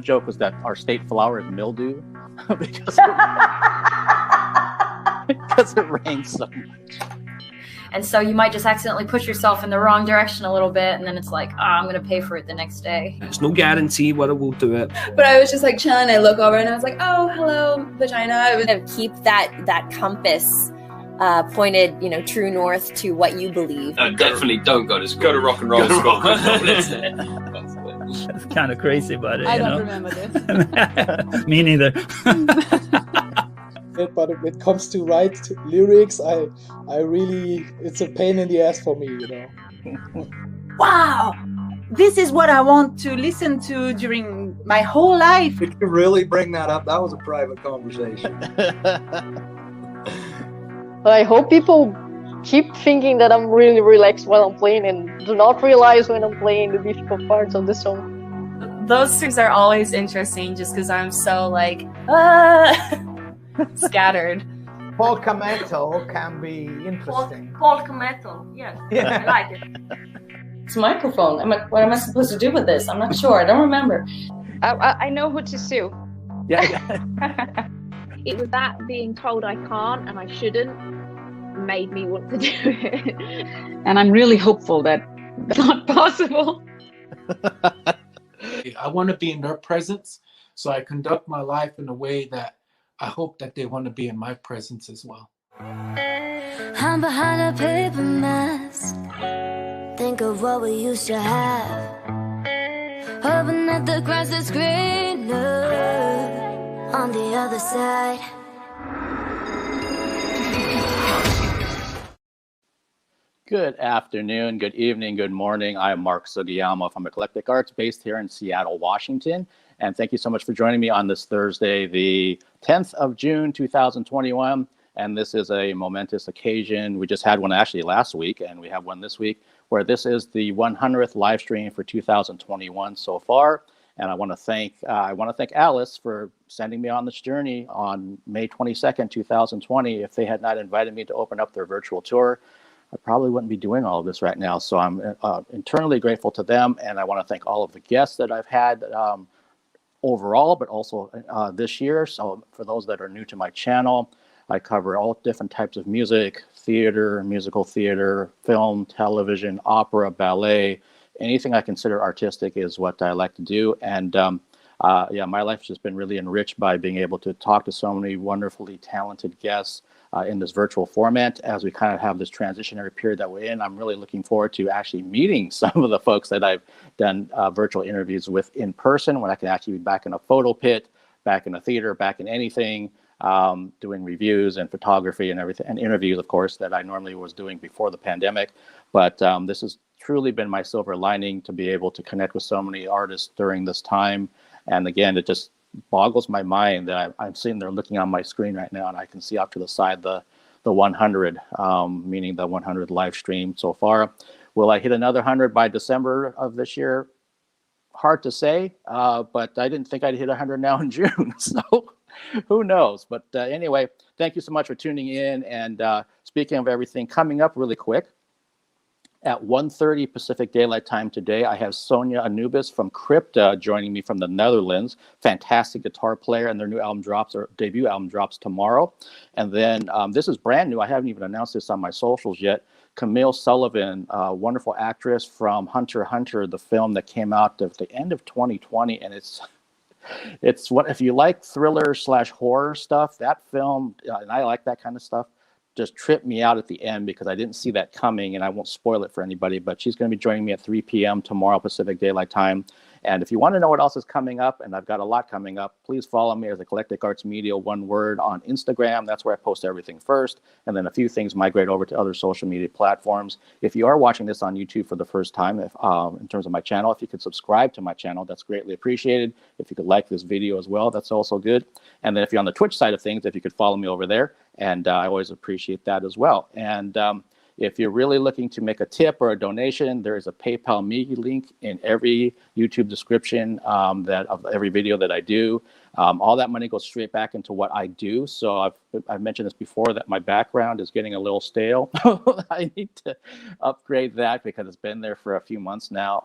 joke was that our state flower is mildew because it rains so much. And so you might just accidentally push yourself in the wrong direction a little bit, and then it's like, I'm going to pay for it the next day. There's no guarantee whether we'll do it. But I was just like chilling, I look over and I was like, oh, hello, vagina. I was keep that compass pointed, true north to what you believe. Definitely don't go to school. Go to rock and roll school. That's kind of crazy, but I don't remember this. Me neither. But when it comes to write lyrics, I really, it's a pain in the ass for me, Wow, this is what I want to listen to during my whole life. Did you really bring that up? That was a private conversation. But I hope people keep thinking that I'm really relaxed while I'm playing and do not realize when I'm playing the difficult parts of the song. Those things are always interesting just because I'm so scattered. Polka metal can be interesting. Polka metal, yes. I like it. It's a microphone. What am I supposed to do with this? I'm not sure. I don't remember. I know who to sue. Yeah. It was that being told I can't and I shouldn't made me want to do it. And I'm really hopeful that it's not possible. I want to be in their presence, so I conduct my life in a way that I hope that they want to be in my presence as well. I'm behind a paper mask. Think of what we used to have. Hoping that the grass is greener on the other side. Good afternoon, good evening, good morning. I am Mark Sugiyama from Eclectic Arts, based here in Seattle, Washington. And thank you so much for joining me on this Thursday, the 10th of June, 2021. And this is a momentous occasion. We just had one actually last week, and we have one this week, where this is the 100th live stream for 2021 so far. And I want to thank Alice for sending me on this journey on May 22nd, 2020. If they had not invited me to open up their virtual tour, I probably wouldn't be doing all of this right now. So I'm internally grateful to them. And I want to thank all of the guests that I've had overall, but also this year. So for those that are new to my channel, I cover all different types of music, theater, musical theater, film, television, opera, ballet. Anything I consider artistic is what I like to do. And my life's just been really enriched by being able to talk to so many wonderfully talented guests in this virtual format. As we kind of have this transitionary period that we're in, I'm really looking forward to actually meeting some of the folks that I've done virtual interviews with in person, when I can actually be back in a photo pit, back in a theater, back in anything, doing reviews and photography and everything, and interviews, of course, that I normally was doing before the pandemic. But this has truly been my silver lining, to be able to connect with so many artists during this time. And again, it just boggles my mind that I'm sitting there looking on my screen right now, and I can see off to the side the 100, meaning the 100 live stream so far. Will I hit another 100 by December of this year? Hard to say, but I didn't think I'd hit 100 now in June, so who knows? But anyway, thank you so much for tuning in. And speaking of everything, coming up really quick, at 1:30 Pacific Daylight Time today, I have Sonia Anubis from Crypta joining me from the Netherlands. Fantastic guitar player, and their new album drops, or debut album drops tomorrow. And then this is brand new. I haven't even announced this on my socials yet. Camille Sullivan, a wonderful actress from Hunter x Hunter, the film that came out at the end of 2020, and it's what, if you like thriller / horror stuff, that film, and I like that kind of stuff, just tripped me out at the end because I didn't see that coming, and I won't spoil it for anybody, but she's going to be joining me at 3 p.m. tomorrow Pacific Daylight Time. And if you want to know what else is coming up, and I've got a lot coming up, please follow me as Eclectic Arts Media, one word, on Instagram. That's where I post everything first. And then a few things migrate over to other social media platforms. If you are watching this on YouTube for the first time, in terms of my channel, if you could subscribe to my channel, that's greatly appreciated. If you could like this video as well, that's also good. And then if you're on the Twitch side of things, if you could follow me over there, and I always appreciate that as well. And if you're really looking to make a tip or a donation, there is a PayPal me link in every YouTube description of every video that I do. All that money goes straight back into what I do. So I've mentioned this before, that my background is getting a little stale. I need to upgrade that because it's been there for a few months now,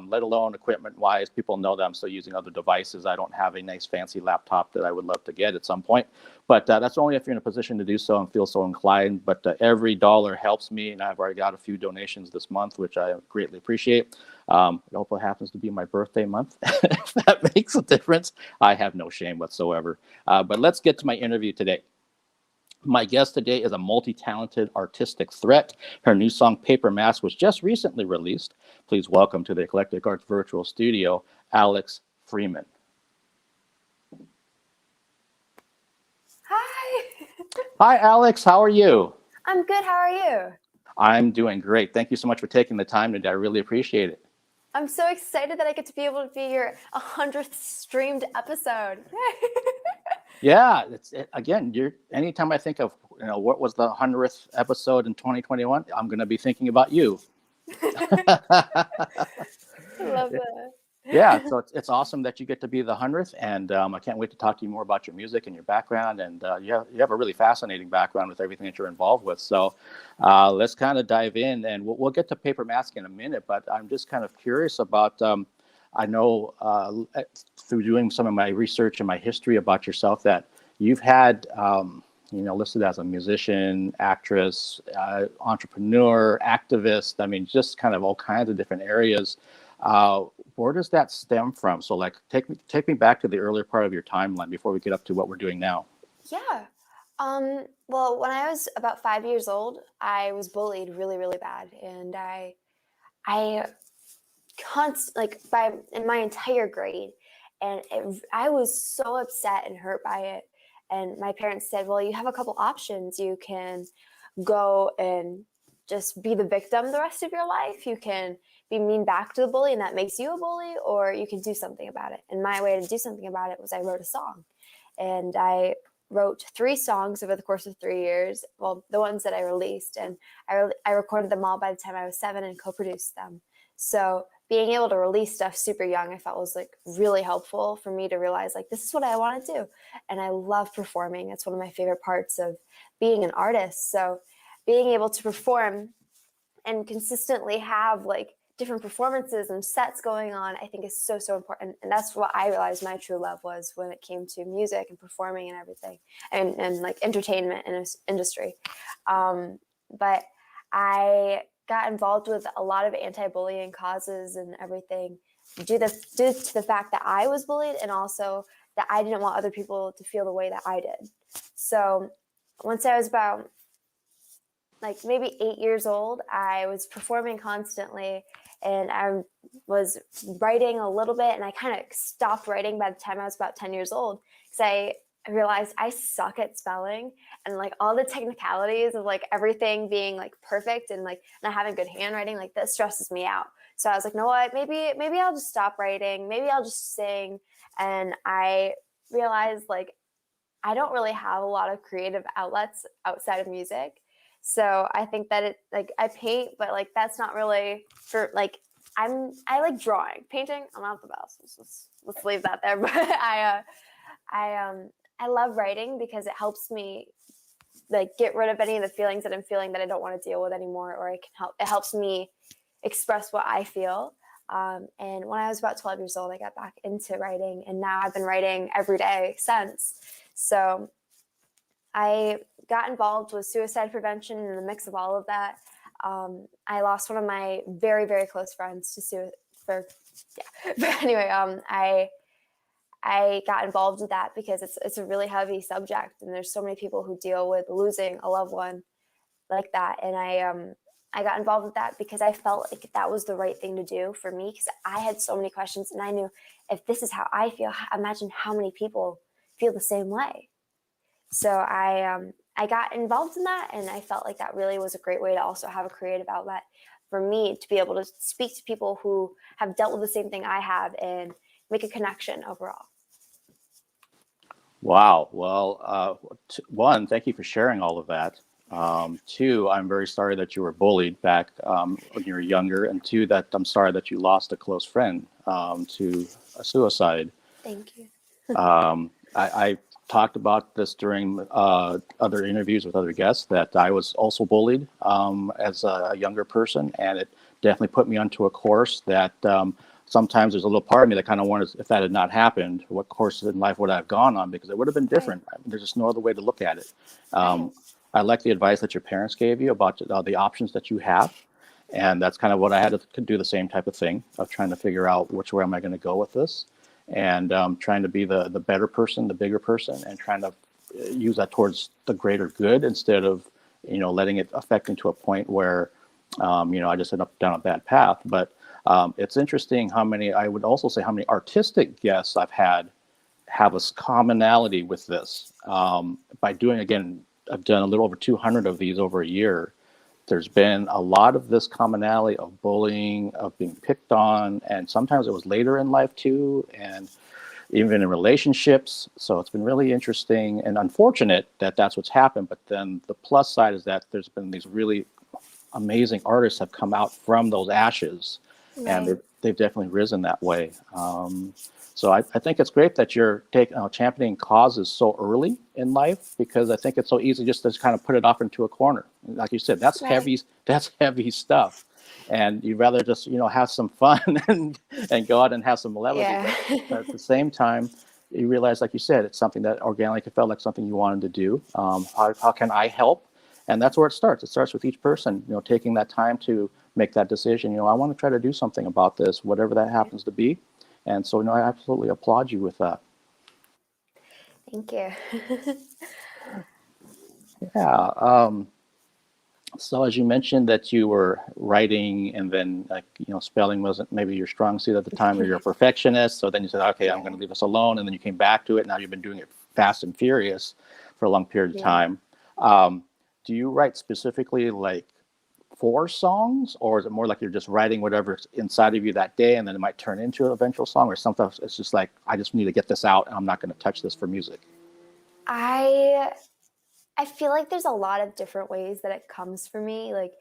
let alone equipment-wise. People know that I'm still using other devices. I don't have a nice fancy laptop that I would love to get at some point. But that's only if you're in a position to do so and feel so inclined. But every dollar helps me, and I've already got a few donations this month, which I greatly appreciate. It also happens to be my birthday month. If that makes a difference, I have no shame whatsoever. But let's get to my interview today. My guest today is a multi-talented artistic threat. Her new song, Paper Mask, was just recently released. Please welcome to the Eclectic Arts Virtual Studio, Alex Freeman. Hi. Hi, Alex. How are you? I'm good. How are you? I'm doing great. Thank you so much for taking the time today. I really appreciate it. I'm so excited that I get to be able to be your 100th streamed episode. Yeah, again, anytime I think of, what was the 100th episode in 2021, I'm going to be thinking about you. I love that. Yeah, so it's awesome that you get to be the 100th, and I can't wait to talk to you more about your music and your background. And you have a really fascinating background with everything that you're involved with. So let's kind of dive in, and we'll get to Paper Mask in a minute. But I'm just kind of curious about. I know through doing some of my research and my history about yourself that you've had, listed as a musician, actress, entrepreneur, activist. I mean, just kind of all kinds of different areas. Where does that stem from? So, like, take me back to the earlier part of your timeline before we get up to what we're doing now. Yeah. Well, when I was about 5 years old, I was bullied really, really bad, and I in my entire grade, and I was so upset and hurt by it. And my parents said, well, you have a couple options. You can go and just be the victim the rest of your life. You can be mean back to the bully, and that makes you a bully, or you can do something about it. And my way to do something about it was I wrote a song. And I wrote 3 songs over the course of 3 years. Well, the ones that I released, and I recorded them all by the time I was 7 and co-produced them. So being able to release stuff super young, I felt was like really helpful for me to realize like, this is what I want to do. And I love performing. It's one of my favorite parts of being an artist. So being able to perform and consistently have like different performances and sets going on, I think is so, so important. And that's what I realized my true love was when it came to music and performing and everything, and like entertainment in this industry. But I got involved with a lot of anti-bullying causes and everything due to the fact that I was bullied, and also that I didn't want other people to feel the way that I did. So once I was about like maybe 8 years old, I was performing constantly, and I was writing a little bit, and I kind of stopped writing by the time I was about 10 years old, because I realized I suck at spelling, and like all the technicalities of like everything being like perfect and like not having good handwriting, like that stresses me out. So I was like, you know what, maybe I'll just stop writing, maybe I'll just sing. And I realized like I don't really have a lot of creative outlets outside of music. So I think that I paint, but like that's not really for like I like drawing. Painting, I'm not the best. Let's leave that there. But I love writing because it helps me like get rid of any of the feelings that I'm feeling that I don't want to deal with anymore, or it helps me express what I feel. And when I was about 12 years old, I got back into writing, and now I've been writing every day since. So I got involved with suicide prevention, and in the mix of all of that, I lost one of my very, very close friends to suicide. But anyway, I got involved with that because it's a really heavy subject, and there's so many people who deal with losing a loved one like that. And I got involved with that because I felt like that was the right thing to do for me, because I had so many questions, and I knew if this is how I feel, imagine how many people feel the same way. So I got involved in that, and I felt like that really was a great way to also have a creative outlet for me to be able to speak to people who have dealt with the same thing I have and make a connection overall. Wow. Well, one, thank you for sharing all of that. 2, I'm very sorry that you were bullied back when you were younger. And 2, that I'm sorry that you lost a close friend to a suicide. Thank you. I talked about this during other interviews with other guests, that I was also bullied as a younger person, and it definitely put me onto a course that sometimes there's a little part of me that kind of wonders, if that had not happened, what course in life would I have gone on, because it would have been different. I mean, there's just no other way to look at it. I like the advice that your parents gave you about the options that you have. And that's kind of what I had to do, the same type of thing of trying to figure out which way am I going to go with this, and trying to be the better person, the bigger person, and trying to use that towards the greater good instead of, letting it affect me to a point where, I just end up down a bad path. But it's interesting I would also say how many artistic guests I've had have a commonality with this. By doing, again, I've done a little over 200 of these over a year. There's been a lot of this commonality of bullying, of being picked on, and sometimes it was later in life too, and even in relationships. So it's been really interesting and unfortunate that that's what's happened. But then the plus side is that there's been these really amazing artists have come out from those ashes, and they've definitely risen that way. So I think it's great that you're championing causes so early in life, because I think it's so easy just to kind of put it off into a corner. Like you said, that's heavy. That's heavy stuff, and you'd rather just have some fun and go out and have some levity. Yeah. But at the same time, you realize, like you said, it's something that organically felt like something you wanted to do. How can I help? And that's where it starts. It starts with each person, taking that time to make that decision. I want to try to do something about this, whatever that happens to be. And so, I absolutely applaud you with that. Thank you. Yeah. So as you mentioned that you were writing, and then spelling wasn't maybe your strong suit at the time, or you're a perfectionist. So then you said, okay, I'm going to leave this alone. And then you came back to it. Now you've been doing it fast and furious for a long period of time. Do you write specifically like for songs, or is it more like you're just writing whatever's inside of you that day, and then it might turn into an eventual song, or sometimes it's just like, I just need to get this out and I'm not going to touch this for music? I feel like there's a lot of different ways that it comes for me. Like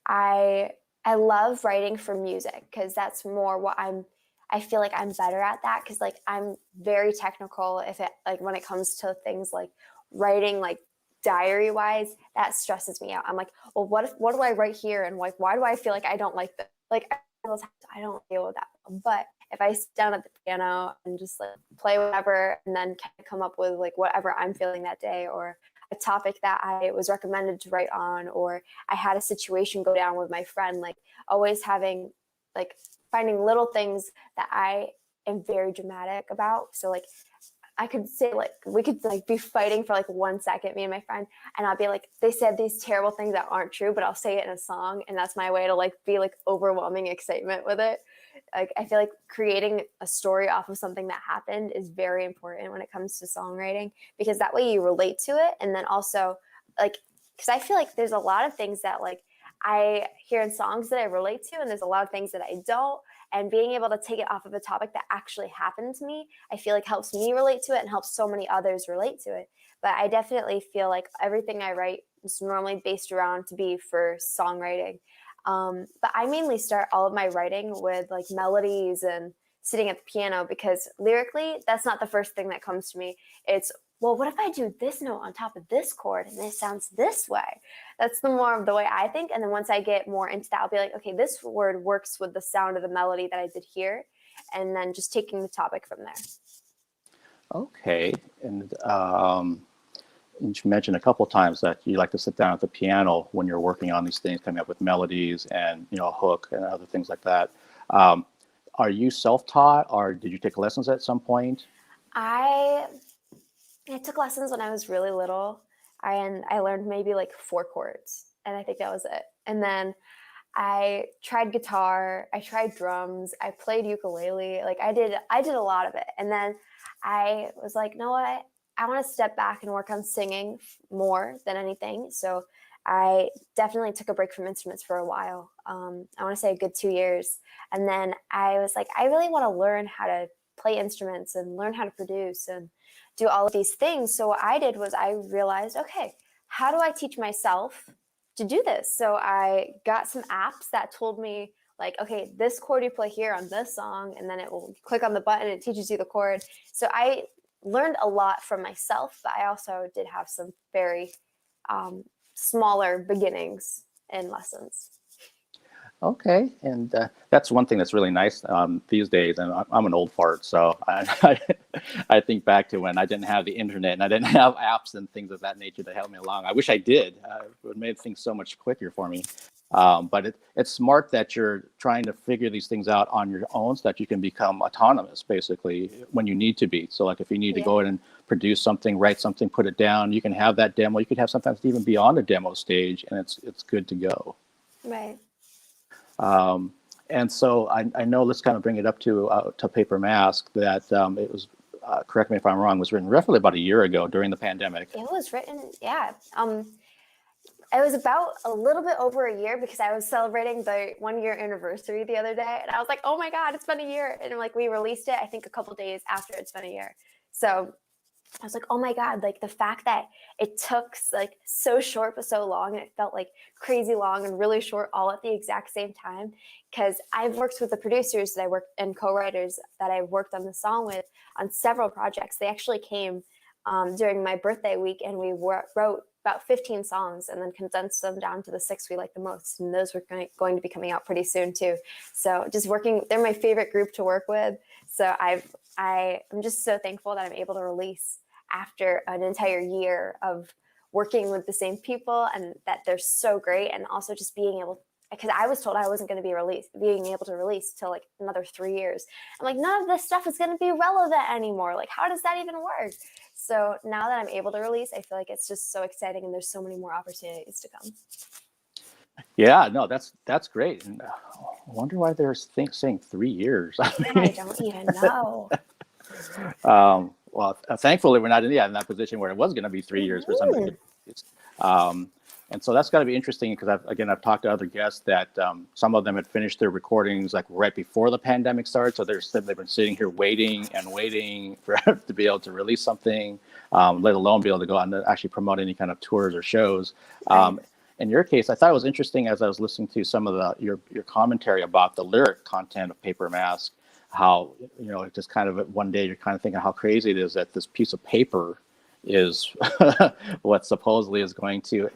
I love writing for music, because that's more what I feel like I'm better at that, because like I'm very technical when it comes to things like writing, like diary wise, that stresses me out. I'm like, well, what do I write here, and like, why do I feel like I don't like this? Like, I don't deal with that. But if I sit down at the piano and just like play whatever, and then kind of come up with like whatever I'm feeling that day, or a topic that I was recommended to write on, or I had a situation go down with my friend, like always having like finding little things that I am very dramatic about. So like I could say, like, we could like be fighting for like 1 second, me and my friend, and I'll be like, they said these terrible things that aren't true, but I'll say it in a song, and that's my way to like be like overwhelming excitement with it. Like I feel like creating a story off of something that happened is very important when it comes to songwriting, because that way you relate to it. And then also like, because I feel like there's a lot of things that like I hear in songs that I relate to, and there's a lot of things that I don't. And being able to take it off of a topic that actually happened to me, I feel like helps me relate to it and helps so many others relate to it. But I definitely feel like everything I write is normally based around to be for songwriting. But I mainly start all of my writing with like melodies and sitting at the piano, because lyrically, that's not the first thing that comes to me. It's, well, what if I do this note on top of this chord and it sounds this way? That's the more of the way I think. And then once I get more into that, I'll be like, okay, this word works with the sound of the melody that I did here. And then just taking the topic from there. Okay. And you mentioned a couple of times that you like to sit down at the piano when you're working on these things, coming up with melodies and, a hook and other things like that. Are you self-taught, or did you take lessons at some point? I took lessons when I was really little, and I learned maybe like 4 chords, and I think that was it. And then I tried guitar, I tried drums, I played ukulele, like I did a lot of it. And then I was like, you know what? I want to step back and work on singing more than anything. So I definitely took a break from instruments for a while. I want to say a good 2 years. And then I was like, I really want to learn how to play instruments and learn how to produce and do all of these things. So what I did was I realized, okay, how do I teach myself to do this? So I got some apps that told me like, okay, this chord you play here on this song, and then it will click on the button and it teaches you the chord. So I learned a lot from myself, but I also did have some very smaller beginnings in lessons. Okay, and that's one thing that's really nice these days. And I'm an old fart, so I think back to when I didn't have the internet and I didn't have apps and things of that nature to help me along. I wish I did. It would have made things so much quicker for me. But it's smart that you're trying to figure these things out on your own so that you can become autonomous, basically, when you need to be. So like if you need to go in and produce something, write something, put it down, you can have that demo. You could have sometimes even beyond a demo stage, and it's good to go. Right. And so I know, let's kind of bring it up to Paper Mask, that it was, correct me if I'm wrong, was written roughly about a year ago during the pandemic. It was written, yeah. It was about a little bit over a year because I was celebrating the 1-year anniversary the other day, and I was like, oh my God, it's been a year. And like we released it, I think a couple days after it's been a year. So I was like, oh my God, like the fact that it took like so short but so long, and it felt like crazy long and really short all at the exact same time. Because I've worked with the producers that I worked and co-writers that I worked on the song with on several projects. They actually came during my birthday week, and we wrote about 15 songs and then condensed them down to the 6 we like the most. And those were going to be coming out pretty soon too. So just working, they're my favorite group to work with. So I'm just so thankful that I'm able to release after an entire year of working with the same people, and that they're so great. And also just being able, because I was told I wasn't going to being able to release till like another 3 years. I'm like, none of this stuff is going to be relevant anymore. Like, how does that even work? So now that I'm able to release, I feel like it's just so exciting, and there's so many more opportunities to come. Yeah, no, that's great. And I wonder why they're saying 3 years. I don't even know. Well, thankfully we're not in that position where it was going to be 3 years for somebody. And so that's got to be interesting, because I've talked to other guests that some of them had finished their recordings like right before the pandemic started. So they've been sitting here waiting for to be able to release something, let alone be able to go out and actually promote any kind of tours or shows. In your case, I thought it was interesting as I was listening to some of your commentary about the lyric content of Paper Mask, how, just kind of one day you're kind of thinking how crazy it is that this piece of paper is what supposedly is going to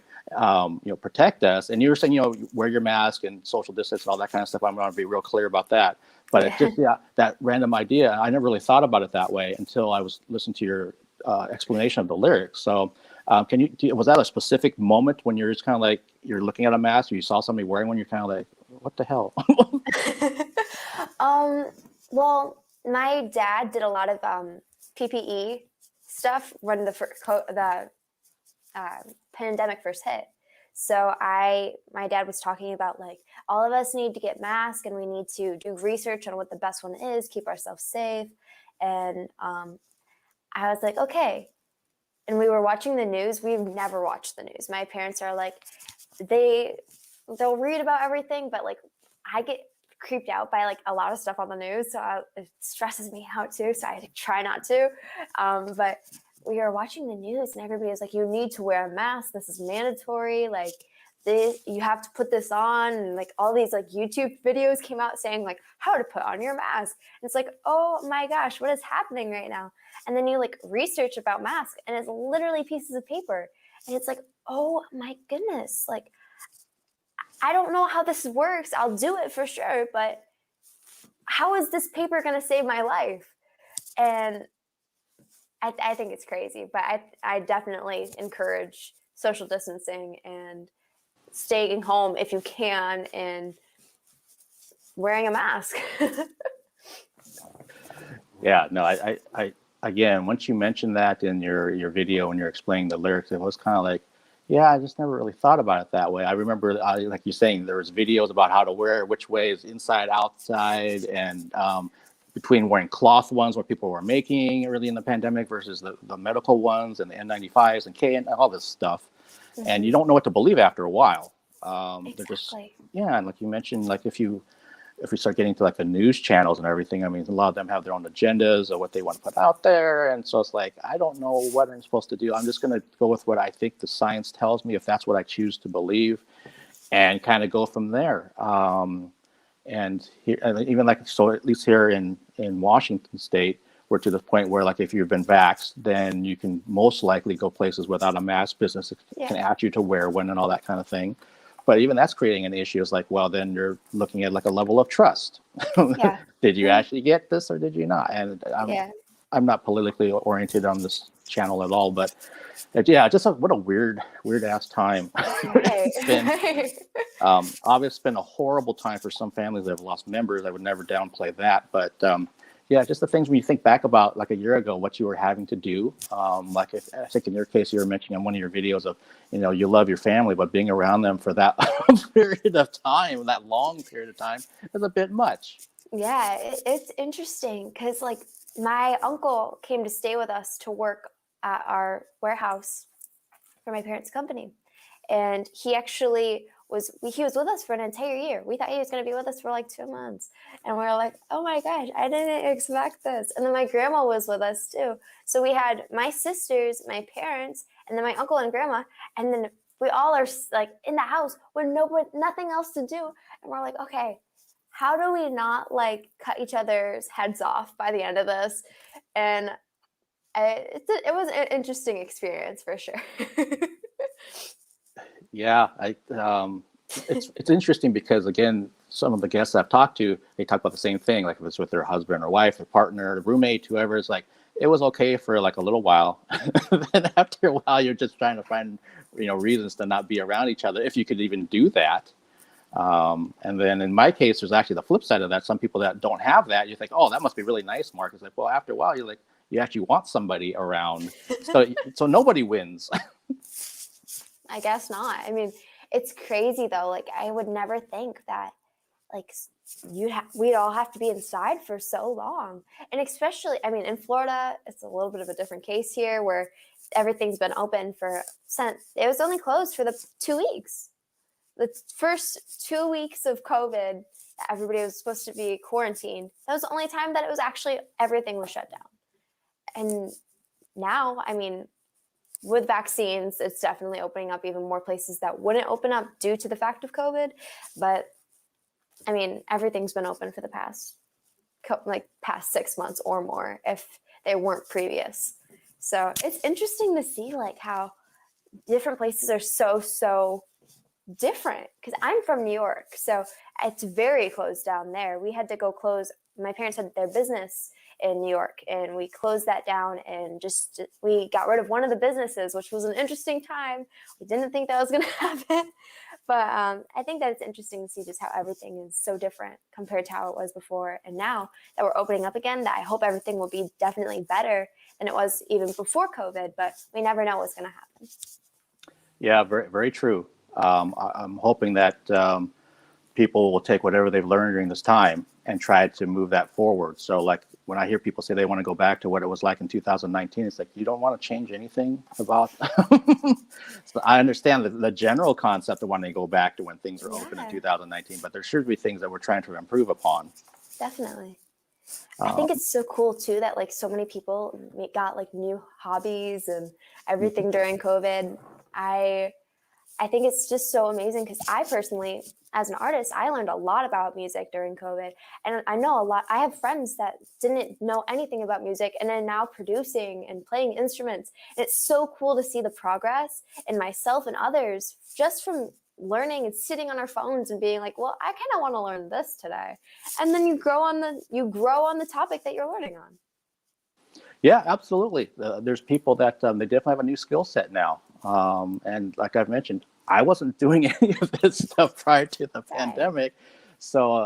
protect us. And you were saying, wear your mask and social distance and all that kind of stuff. I'm going to be real clear about that. But it just, that random idea, I never really thought about it that way until I was listening to your explanation of the lyrics. So was that a specific moment when you're just kind of like, you're looking at a mask or you saw somebody wearing one, you're kind of like, what the hell? Well, my dad did a lot of PPE stuff when the pandemic first hit. So my dad was talking about like, all of us need to get masks, and we need to do research on what the best one is, keep ourselves safe. And I was like, okay. And we were watching the news. We've never watched the news. My parents are like, they'll read about everything, but like I get creeped out by like a lot of stuff on the news. So it stresses me out too. So I try not to. But we were watching the news, and everybody was like, you need to wear a mask. This is mandatory. Like you have to put this on. And like all these like YouTube videos came out saying like how to put on your mask. And it's like, oh my gosh, what is happening right now? And then you like research about masks, and it's literally pieces of paper. And it's like, oh my goodness. Like, I don't know how this works. I'll do it for sure, but how is this paper going to save my life? And I think it's crazy, but I definitely encourage social distancing and staying home if you can and wearing a mask. Yeah, no, I again, once you mentioned that in your video when you're explaining the lyrics, it was kind of like, yeah, I just never really thought about it that way. I remember, like you're saying, there was videos about how to wear, which way is inside, outside, and between wearing cloth ones, what people were making early in the pandemic versus the medical ones and the N95s and KN, all this stuff. Mm-hmm. And you don't know what to believe after a while. They're just, and like you mentioned, like if we start getting to like the news channels and everything, I mean, a lot of them have their own agendas of what they want to put out there. And so it's like, I don't know what I'm supposed to do. I'm just going to go with what I think the science tells me, if that's what I choose to believe, and kind of go from there. And here, even like, so at least here in Washington State, we're to the point where, like, if you've been vaxxed, then you can most likely go places without a mask. Business can ask you to wear one and all that kind of thing. But even that's creating an issue. It's like, well, then you're looking at like a level of trust. Yeah. Did you actually get this or did you not? And I'm not politically oriented on this channel at all, but yeah, just what a weird ass time. It's been, obviously it's been a horrible time for some families that have lost members. I would never downplay that, but yeah, just the things when you think back about like a year ago, what you were having to do. Like I think in your case, you were mentioning on one of your videos of, you know, you love your family, but being around them for that period of time, that long period of time, is a bit much. Yeah, it's interesting because like my uncle came to stay with us to work at our warehouse for my parents' company. And he actually was with us for an entire year. We thought he was going to be with us for like 2 months. And we were like, oh my gosh, I didn't expect this. And then my grandma was with us too. So we had my sisters, my parents, and then my uncle and grandma. And then we all are like in the house with nothing else to do. And we're like, okay, how do we not like cut each other's heads off by the end of this? And it was an interesting experience for sure. Yeah, it's interesting because, again, some of the guests I've talked to, they talk about the same thing, like if it's with their husband or wife, their partner, their roommate, whoever. It's like it was okay for like a little while. Then after a while, you're just trying to find, you know, reasons to not be around each other, if you could even do that. And then in my case, there's actually the flip side of that. Some people that don't have that, you think, oh, that must be really nice, Mark. It's like, well, after a while, you're like, you actually want somebody around. So nobody wins. I guess not. I mean, it's crazy though. Like I would never think that like we'd all have to be inside for so long. And especially, I mean, in Florida, it's a little bit of a different case here where everything's been open it was only closed for the 2 weeks. The first 2 weeks of COVID, everybody was supposed to be quarantined. That was the only time that it was actually everything was shut down. And now, I mean, with vaccines, it's definitely opening up even more places that wouldn't open up due to the fact of COVID. But I mean, everything's been open for the past 6 months or more if they weren't previous. So it's interesting to see like how different places are so different because I'm from New York. So it's very closed down there. We had to go close. My parents had their business in New York and we closed that down and we got rid of one of the businesses, which was an interesting time. We didn't think that was going to happen, but I think that it's interesting to see just how everything is so different compared to how it was before. And now that we're opening up again, that I hope everything will be definitely better than it was even before COVID, but we never know what's going to happen. Yeah, very, very true. I'm hoping that people will take whatever they've learned during this time and try to move that forward. So like when I hear people say they want to go back to what it was like in 2019, it's like, you don't want to change anything about. So I understand the general concept of wanting to go back to when things were open in 2019, but there should be things that we're trying to improve upon. Definitely. I think it's so cool too that like so many people got like new hobbies and everything during COVID. I think it's just so amazing because I personally, as an artist, I learned a lot about music during COVID. And I know I have friends that didn't know anything about music and are now producing and playing instruments. And it's so cool to see the progress in myself and others just from learning and sitting on our phones and being like, well, I kind of want to learn this today. And then you grow on the topic that you're learning on. Yeah, absolutely. There's people that they definitely have a new skill set now. And like I've mentioned, I wasn't doing any of this stuff prior to the pandemic. So,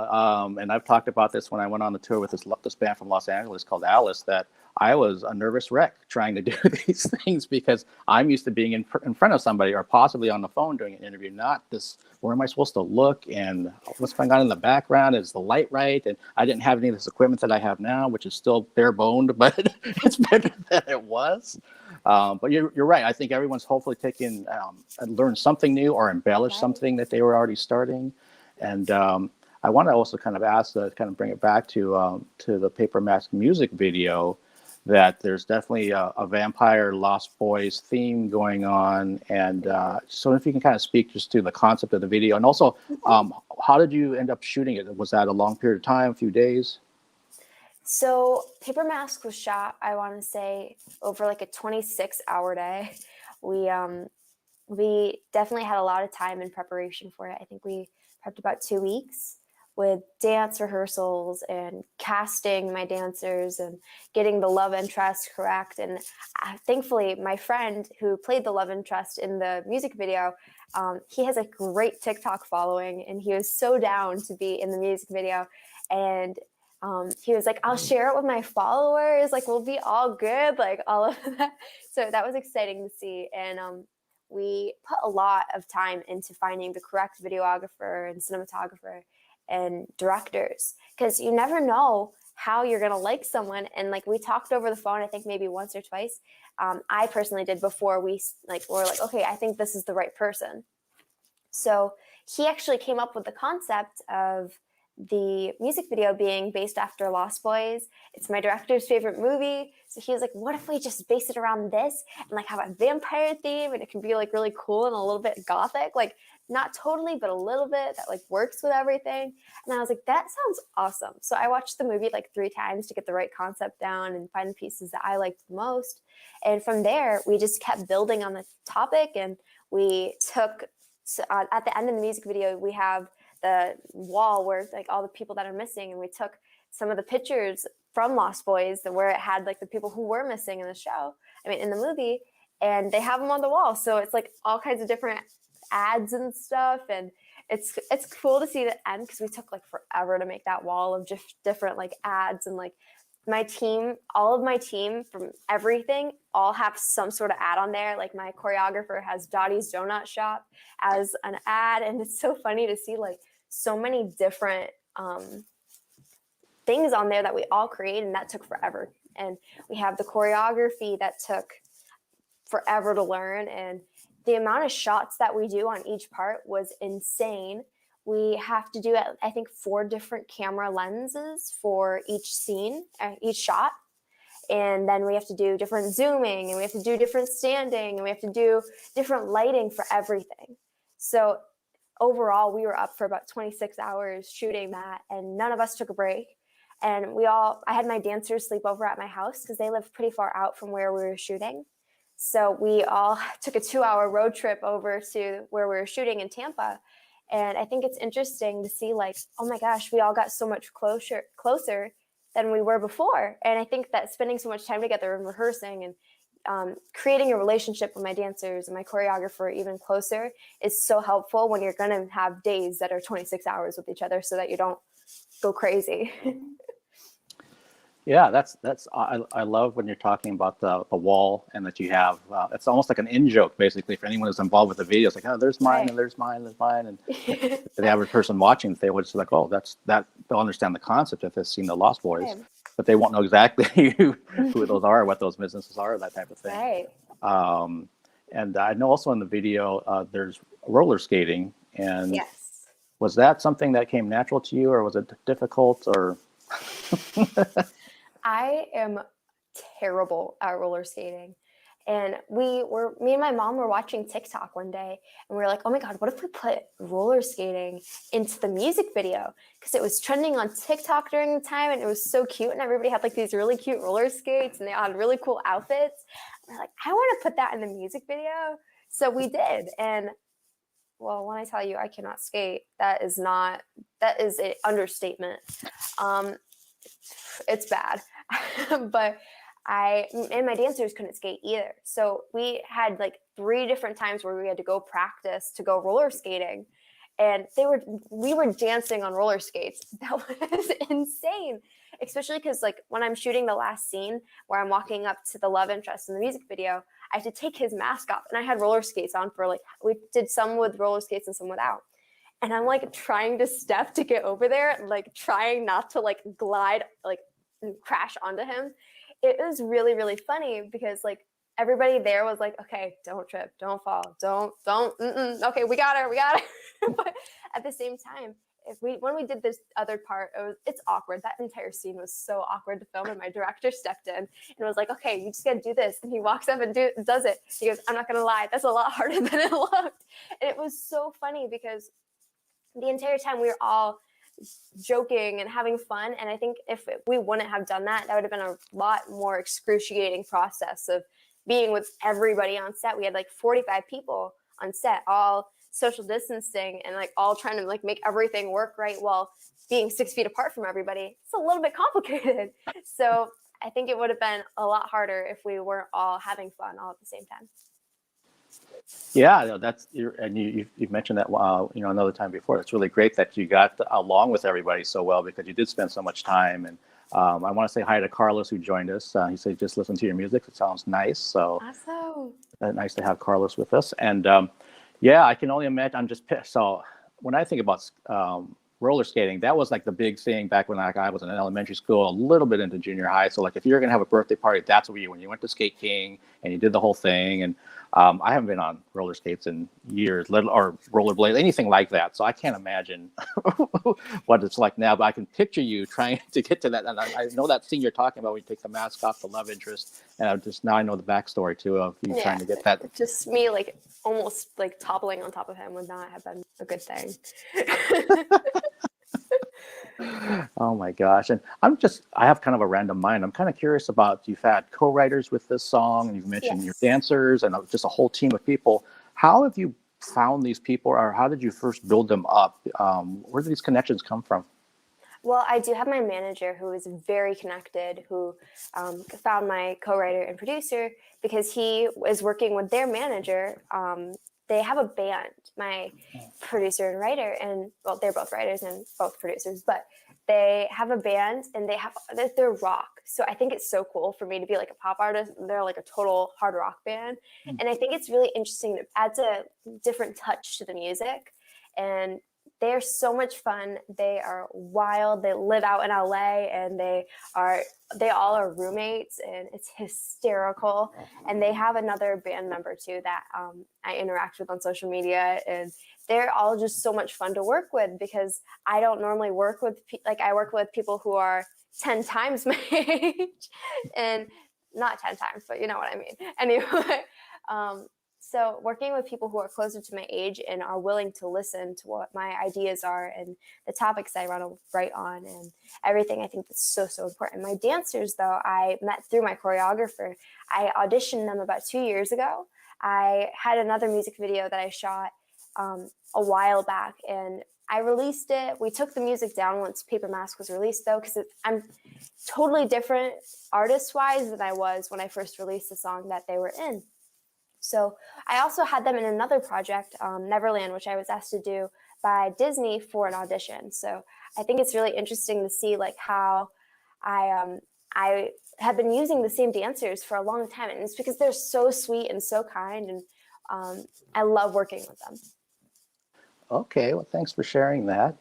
and I've talked about this when I went on the tour with this band from Los Angeles called Alice, that I was a nervous wreck trying to do these things because I'm used to being in front of somebody or possibly on the phone doing an interview, not this, where am I supposed to look and what's going on in the background? Is the light right? And I didn't have any of this equipment that I have now, which is still bare boned, but it's better than it was. But you're right. I think everyone's hopefully taken and learned something new or embellished something that they were already starting. And I want to also kind of ask, kind of bring it back to the Paper Mask music video, that there's definitely a vampire Lost Boys theme going on. And so if you can kind of speak just to the concept of the video, and also how did you end up shooting it? Was that a long period of time, a few days? So Paper Mask was shot, I want to say, over like a 26-hour day. We definitely had a lot of time in preparation for it. I think we prepped about 2 weeks with dance rehearsals and casting my dancers and getting the love interest correct. And thankfully, my friend who played the love interest in the music video, he has a great TikTok following, and he was so down to be in the music video. And he was like, I'll share it with my followers. Like, we'll be all good, like all of that. So that was exciting to see. And we put a lot of time into finding the correct videographer and cinematographer and directors, because you never know how you're going to like someone. And like, we talked over the phone, I think maybe once or twice. I personally did before we were like, okay, I think this is the right person. So he actually came up with the concept of the music video being based after Lost Boys. It's my director's favorite movie. So he was like, what if we just base it around this and like have a vampire theme, and it can be like really cool and a little bit gothic, like not totally, but a little bit that like works with everything. And I was like, that sounds awesome. So I watched the movie like 3 times to get the right concept down and find the pieces that I liked the most. And from there, we just kept building on the topic. And we took, at the end of the music video, we have the wall where like all the people that are missing, and we took some of the pictures from Lost Boys where it had like the people who were missing in the movie, and they have them on the wall. So it's like all kinds of different ads and stuff, and it's cool to see the end, because we took like forever to make that wall of just different like ads. And like my team, all of my team from everything, all have some sort of ad on there. Like my choreographer has Dottie's Donut Shop as an ad, and it's so funny to see like so many different things on there that we all created, and that took forever. And we have the choreography that took forever to learn, and the amount of shots that we do on each part was insane. We have to do, I think, 4 different camera lenses for each scene, each shot. And then we have to do different zooming, and we have to do different standing, and we have to do different lighting for everything. So overall, we were up for about 26 hours shooting that, and none of us took a break. And I had my dancers sleep over at my house because they live pretty far out from where we were shooting. So we all took a 2-hour road trip over to where we were shooting in Tampa. And I think it's interesting to see like, oh my gosh, we all got so much closer than we were before. And I think that spending so much time together and rehearsing and creating a relationship with my dancers and my choreographer even closer is so helpful when you're going to have days that are 26 hours with each other, so that you don't go crazy. Yeah, I love when you're talking about the wall, and that you have, it's almost like an in-joke basically for anyone who's involved with the video. It's like, oh, there's mine, and there's mine, there's mine. And the average person watching, they would just like, oh, they'll understand the concept if they've seen the Lost Boys, but they won't know exactly who those are, what those businesses are, that type of thing. Right. And I know also in the video, there's roller skating. And yes. Was that something that came natural to you, or was it difficult, or? I am terrible at roller skating. And me and my mom were watching TikTok one day, and we were like, oh my God, what if we put roller skating into the music video? Because it was trending on TikTok during the time, and it was so cute, and everybody had like these really cute roller skates, and they all had really cool outfits. And we're like, I want to put that in the music video. So we did. And well, when I tell you I cannot skate, that is an understatement. It's bad. But and my dancers couldn't skate either. So we had like 3 different times where we had to go practice to go roller skating. And we were dancing on roller skates. That was insane. Especially because like when I'm shooting the last scene where I'm walking up to the love interest in the music video, I had to take his mask off, and I had roller skates on for like, we did some with roller skates and some without. And I'm like trying to step to get over there, like trying not to like glide, like crash onto him. It was really, really funny because like everybody there was like, okay, don't trip, don't fall, don't, okay, we got her. But at the same time, when we did this other part, it's awkward. That entire scene was so awkward to film, and my director stepped in and was like, okay, you just gotta do this. And he walks up and does it. He goes, I'm not gonna lie, that's a lot harder than it looked. And it was so funny because the entire time we were all joking and having fun. And I think if we wouldn't have done that, that would have been a lot more excruciating process of being with everybody on set. We had like 45 people on set, all social distancing and like all trying to like make everything work right while being 6 feet apart from everybody. It's a little bit complicated. So I think it would have been a lot harder if we weren't all having fun all at the same time. Yeah, no, you've mentioned that another time before. It's really great that you got along with everybody so well because you did spend so much time. And I want to say hi to Carlos who joined us. He said just listen to your music. It sounds nice. So awesome. Nice to have Carlos with us. And yeah, I can only imagine. I'm just pissed. So when I think about roller skating, that was like the big thing back when I was in elementary school, a little bit into junior high. So like if you're gonna have a birthday party, that's what when you went to Skate King and you did the whole thing. And I haven't been on roller skates in years, or rollerblades, anything like that. So I can't imagine what it's like now. But I can picture you trying to get to that. And I know that scene you're talking about when you take the mask off, the love interest, and now I know the backstory too of you trying to get that. Just me like almost like toppling on top of him would not have been a good thing. Oh my gosh. And I have kind of a random mind. I'm kind of curious about, you've had co-writers with this song and you've mentioned your dancers and just a whole team of people. How have you found these people, or how did you first build them up? Where do these connections come from? Well, I do have my manager who is very connected, who found my co-writer and producer because he is working with their manager. They have a band, my producer and writer, and well, they're both writers and both producers, but they have a band and they're rock. So I think it's so cool for me to be like a pop artist. They're like a total hard rock band. And I think it's really interesting. It adds a different touch to the music. And they're so much fun. They are wild. They live out in LA and they all are roommates and it's hysterical. And they have another band member too that I interact with on social media, and they're all just so much fun to work with because I don't normally work with I work with people who are 10 times my age, and not 10 times, but you know what I mean. Anyway, so working with people who are closer to my age and are willing to listen to what my ideas are and the topics I want to write on and everything, I think that's so, so important. My dancers, though, I met through my choreographer. I auditioned them about 2 years ago. I had another music video that I shot a while back, and I released it. We took the music down once Paper Mask was released, though, because I'm totally different artist-wise than I was when I first released the song that they were in. So I also had them in another project, Neverland, which I was asked to do by Disney for an audition. So I think it's really interesting to see like how I have been using the same dancers for a long time, and it's because they're so sweet and so kind, and I love working with them. Okay, well, thanks for sharing that.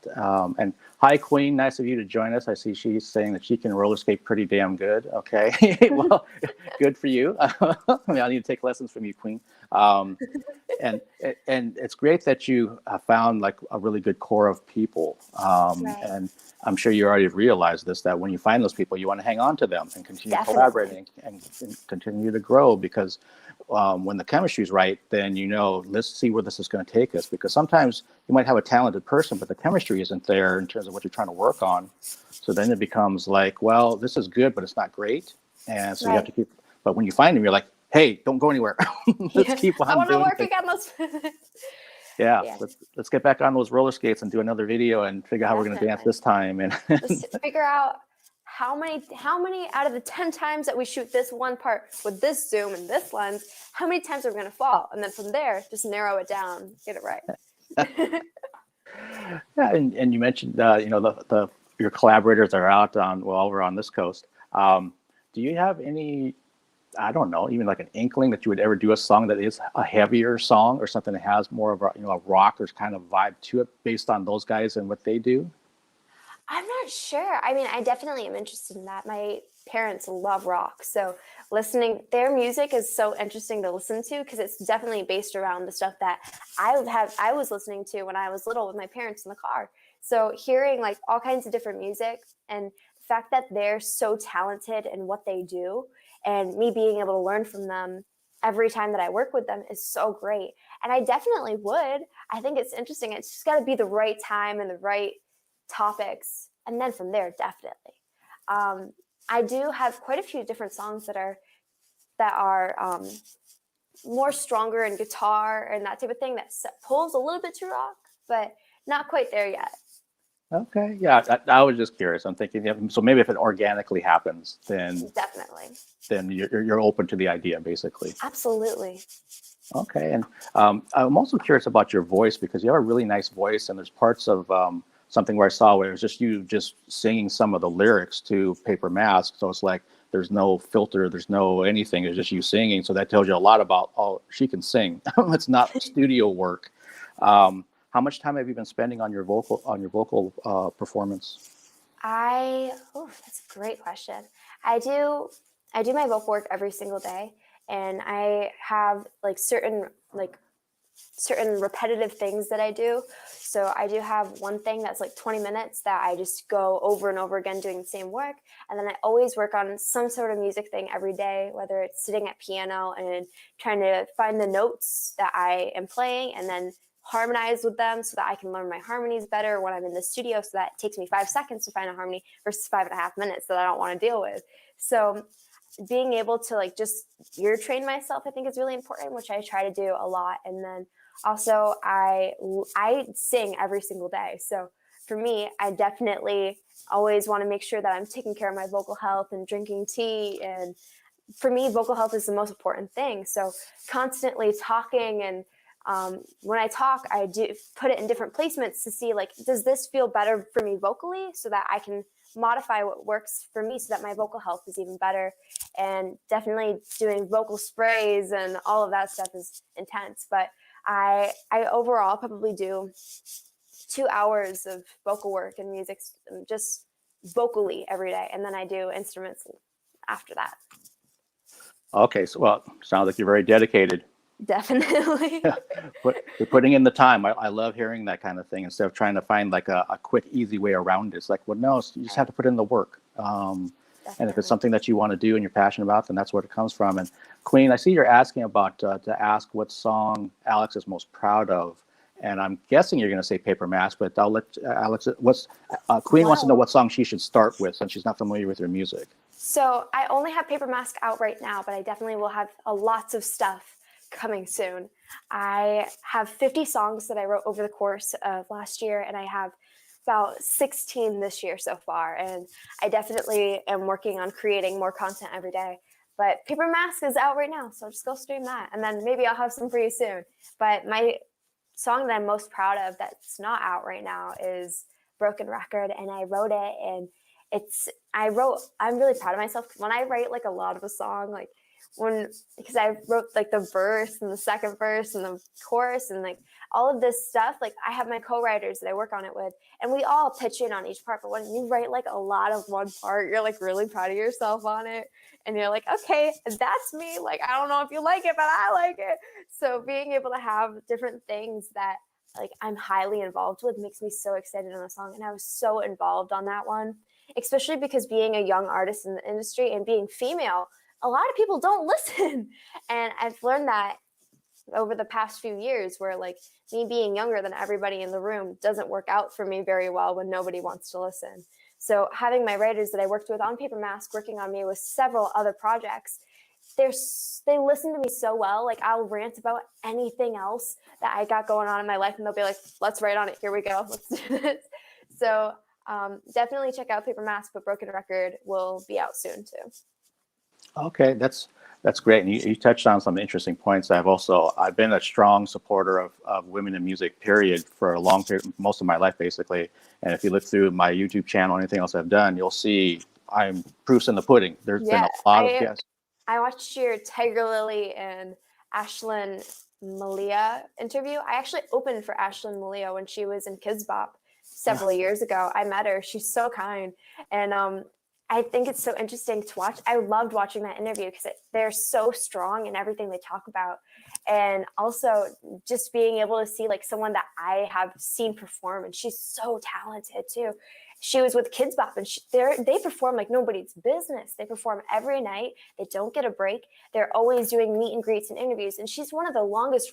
And hi, Queen. Nice of you to join us. I see she's saying that she can roller skate pretty damn good. Okay, well, good for you. I mean, I need to take lessons from you, Queen. And it's great that you found like a really good core of people. Right. And I'm sure you already realized this, that when you find those people, you want to hang on to them and continue collaborating and continue to grow, because when the chemistry is right, then let's see where this is going to take us. Because sometimes you might have a talented person, but the chemistry isn't there in terms of what you're trying to work on. So then it becomes like, well, this is good, but it's not great. And so you have to keep, but when you find them, you're like, hey, don't go anywhere. Let's keep on I want to doing work things. again. Yeah. Let's get back on those roller skates and do another video and figure out how we're going to dance this time. And let's figure out how many out of the 10 times that we shoot this one part with this zoom and this lens, how many times are we going to fall? And then from there, just narrow it down, get it right. Yeah, and you mentioned your collaborators are out over on this coast. Do you have any, I don't know, even like an inkling that you would ever do a song that is a heavier song or something that has more of a rock or kind of vibe to it based on those guys and what they do? I'm not sure. I mean, I definitely am interested in that. My parents love rock, so their music is so interesting to listen to because it's definitely based around the stuff that I was listening to when I was little with my parents in the car. So hearing like all kinds of different music and the fact that they're so talented in what they do and me being able to learn from them every time that I work with them is so great. And I definitely would. I think it's interesting. It's just got to be the right time and the right topics, and then from there, definitely. I do have quite a few different songs that are more stronger in guitar and that type of thing that pulls a little bit to rock, but not quite there yet. Okay, yeah, I was just curious. I'm thinking, so maybe if it organically happens, then Definitely. then you're open to the idea, basically. Absolutely. Okay, and I'm also curious about your voice, because you have a really nice voice, and there's parts of something where I saw where it was just you just singing some of the lyrics to Paper Mask. So it's like there's no filter, there's no anything. It's just you singing. So that tells you a lot about, oh, she can sing. It's not studio work. How much time have you been spending on your vocal performance? That's a great question. I do my vocal work every single day, and I have certain repetitive things that I do. So I do have one thing that's 20 minutes that I just go over and over again doing the same work. And then I always work on some sort of music thing every day, whether it's sitting at piano and trying to find the notes that I am playing and then harmonize with them so that I can learn my harmonies better when I'm in the studio, so that it takes me 5 seconds to find a harmony versus 5.5 minutes that I don't want to deal with. So being able to just ear train myself, I think, is really important, which I try to do a lot. And then also I sing every single day. So for me, I definitely always want to make sure that I'm taking care of my vocal health and drinking tea. And for me, vocal health is the most important thing. So constantly talking, and when I talk, I do put it in different placements to see, does this feel better for me vocally, so that I can modify what works for me so that my vocal health is even better. And definitely doing vocal sprays and all of that stuff is intense. But I overall probably do 2 hours of vocal work and music just vocally every day. And then I do instruments after that. Okay, so well, sounds like you're very dedicated. Definitely. But you're putting in the time. I love hearing that kind of thing, instead of trying to find a quick, easy way around it. It's well, no, you just have to put in the work. And if it's something that you want to do and you're passionate about, then that's where it comes from. And Queen, I see you're asking about to ask what song Alex is most proud of. And I'm guessing you're going to say Paper Mask, but I'll let Alex, Queen wants to know what song she should start with, since she's not familiar with your music. So I only have Paper Mask out right now, but I definitely will have lots of stuff coming soon. I have 50 songs that I wrote over the course of last year, and I have about 16 this year so far. And I definitely am working on creating more content every day. But Paper Mask is out right now, so just go stream that. And then maybe I'll have some for you soon. But my song that I'm most proud of that's not out right now is Broken Record, and I wrote it, and I'm really proud of myself when I write a lot of a song, because I wrote the verse and the second verse and the chorus and all of this stuff. I have my co-writers that I work on it with, and we all pitch in on each part. But when you write a lot of one part, you're really proud of yourself on it, and you're okay, that's me. I don't know if you like it, but I like it. So being able to have different things that I'm highly involved with makes me so excited on a song. And I was so involved on that one, especially because being a young artist in the industry and being female, a lot of people don't listen. And I've learned that over the past few years, where me being younger than everybody in the room doesn't work out for me very well when nobody wants to listen. So having my writers that I worked with on Paper Mask working on me with several other projects, they listen to me so well. I'll rant about anything else that I got going on in my life, and they'll be let's write on it. Here we go. Let's do this. So definitely check out Paper Mask, but Broken Record will be out soon too. Okay, that's great. And you touched on some interesting points. I've been a strong supporter of women in music, period, for a long period, most of my life, basically. And if you look through my YouTube channel, anything else I've done, you'll see I'm proofs in the pudding. There's been a lot of guests. I watched your Tiger Lily and Ashlyn Malia interview. I actually opened for Ashlyn Malia when she was in Kids Bop several years ago. I met her. She's so kind. And I think it's so interesting to watch. I loved watching that interview because they're so strong in everything they talk about. And also just being able to see someone that I have seen perform, and she's so talented too. she was with Kids Bop, and they perform like nobody's business. They perform every night. They don't get a break. They're always doing meet and greets and interviews. And she was one of the longest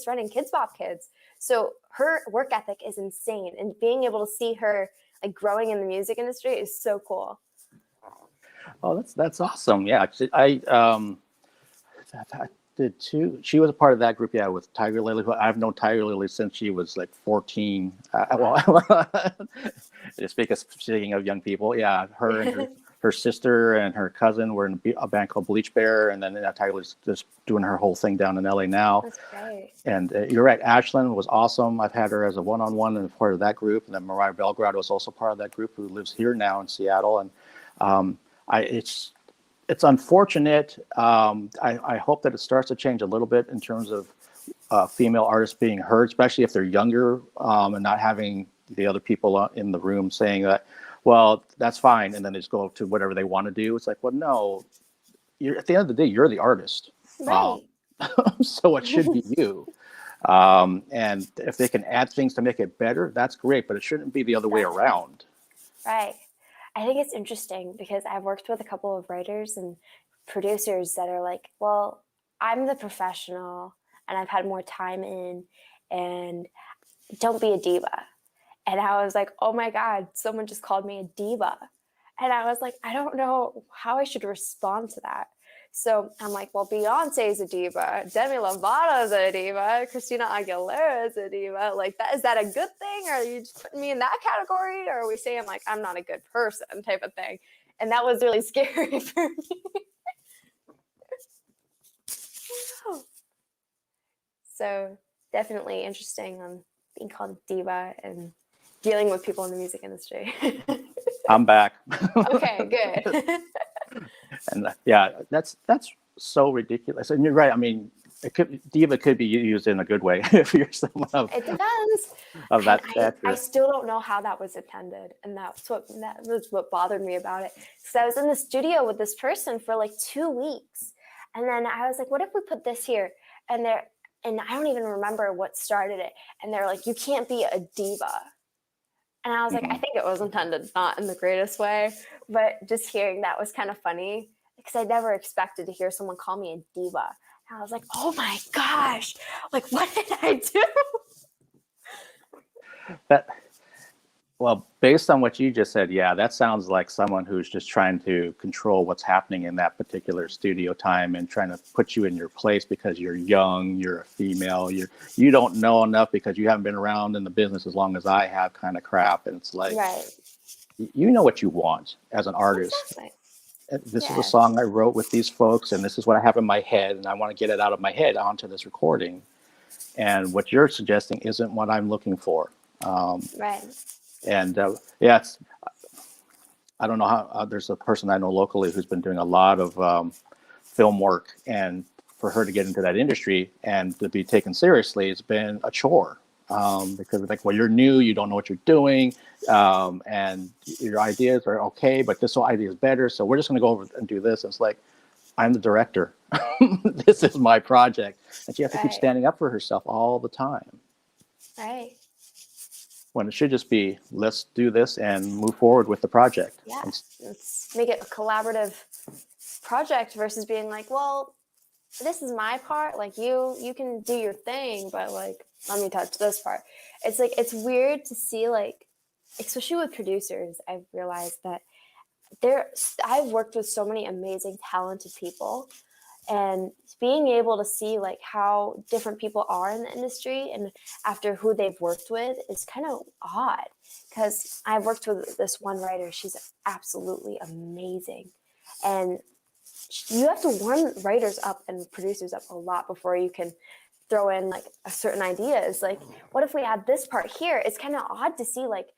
running Kids Bop kids. So her work ethic is insane. And being able to see her like growing in the music industry is so cool. Oh, that's awesome. Yeah, I did too. She was a part of that group, yeah, with Tiger Lily. I've known Tiger Lily since she was like 14. Speaking of young people, yeah, her and her sister and her cousin were in a band called Bleach Bear, and then Tiger Lily's just doing her whole thing down in LA now. That's great. And you're right, Ashlyn was awesome. I've had her as a one-on-one and part of that group, and then Mariah Belgrad was also part of that group, who lives here now in Seattle. And it's unfortunate. I hope that it starts to change a little bit in terms of female artists being heard, especially if they're younger, and not having the other people in the room saying that, well, that's fine, and then they just go to whatever they want to do. It's like, well, no, at the end of the day, you're the artist. Right. So it should be you. And if they can add things to make it better, that's great, but it shouldn't be the other way around. Right. I think it's interesting because I've worked with a couple of writers and producers that are like, well, I'm the professional and I've had more time in, and don't be a diva. And I was like, oh my God, someone just called me a diva. And I was like, I don't know how I should respond to that. So I'm like, well, Beyonce is a diva, Demi Lovato is a diva, Christina Aguilera is a diva. Like, is that a good thing? Or are you just putting me in that category? Or are we saying like, I'm not a good person type of thing? And that was really scary for me. So definitely interesting on being called a diva and dealing with people in the music industry. I'm back. Okay, good. And yeah, that's so ridiculous. And you're right. I mean, diva could be used in a good way if you're someone of. It depends. Of that stature. I still don't know how that was intended, and that was what bothered me about it. Because I was in the studio with this person for like 2 weeks, and then I was like, "What if we put this here?" And I don't even remember what started it. And they're like, "You can't be a diva." And I was like, I think it was intended not in the greatest way, but just hearing that was kind of funny because I never expected to hear someone call me a diva. And I was like, oh my gosh, like, what did I do? Well, based on what you just said, yeah, that sounds like someone who's just trying to control what's happening in that particular studio time and trying to put you in your place because you're young, you're a female, you don't know enough because you haven't been around in the business as long as I have, kind of crap. And it's like, right. You know what you want as an artist. Exactly. This is a song I wrote with these folks, and this is what I have in my head, and I want to get it out of my head onto this recording. And what you're suggesting isn't what I'm looking for. Right. And I don't know how, there's a person I know locally who's been doing a lot of film work, and for her to get into that industry and to be taken seriously, it's been a chore because it's like, well, you're new, you don't know what you're doing, and your ideas are okay, but this whole idea is better, so we're just going to go over and do this. And it's like, I'm the director. This is my project. And she has to keep standing up for herself all the time. Right. When it should just be, let's do this and move forward with the project. Yeah, let's make it a collaborative project versus being like, well, this is my part. Like you can do your thing, but like, let me touch this part. It's like, it's weird to see, like, especially with producers, I've realized that I've worked with so many amazing, talented people, and being able to see like how different people are in the industry and after who they've worked with is kind of odd, because I've worked with this one writer. She's absolutely amazing. And you have to warm writers up and producers up a lot before you can throw in like a certain idea. Is like, what if we add this part here? It's kind of odd to see, like,